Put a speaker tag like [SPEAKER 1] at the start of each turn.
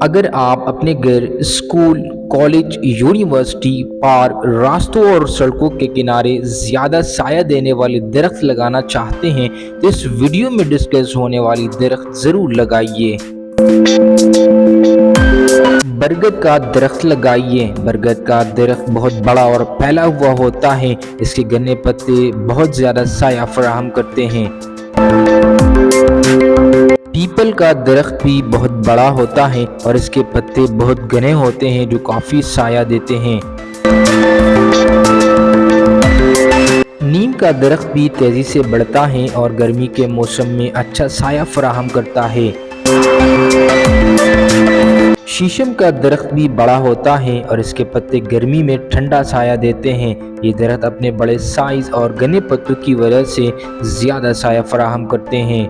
[SPEAKER 1] اگر آپ اپنے گھر، اسکول، کالج، یونیورسٹی، پارک، راستوں اور سڑکوں کے کنارے زیادہ سایہ دینے والے درخت لگانا چاہتے ہیں تو اس ویڈیو میں ڈسکس ہونے والی درخت ضرور لگائیے۔ برگد کا درخت لگائیے۔ برگد کا درخت بہت بڑا اور پھیلا ہوا ہوتا ہے۔ اس کے گھنے پتے بہت زیادہ سایہ فراہم کرتے ہیں۔ پیپل کا درخت بھی بہت بڑا ہوتا ہے اور اس کے پتے بہت گھنے ہوتے ہیں جو کافی سایہ دیتے ہیں۔ نیم کا درخت بھی تیزی سے بڑھتا ہے اور گرمی کے موسم میں اچھا سایہ فراہم کرتا ہے۔ شیشم کا درخت بھی بڑا ہوتا ہے اور اس کے پتے گرمی میں ٹھنڈا سایہ دیتے ہیں۔ یہ درخت اپنے بڑے سائز اور گھنے پتوں کی وجہ سے زیادہ سایہ فراہم کرتے ہیں۔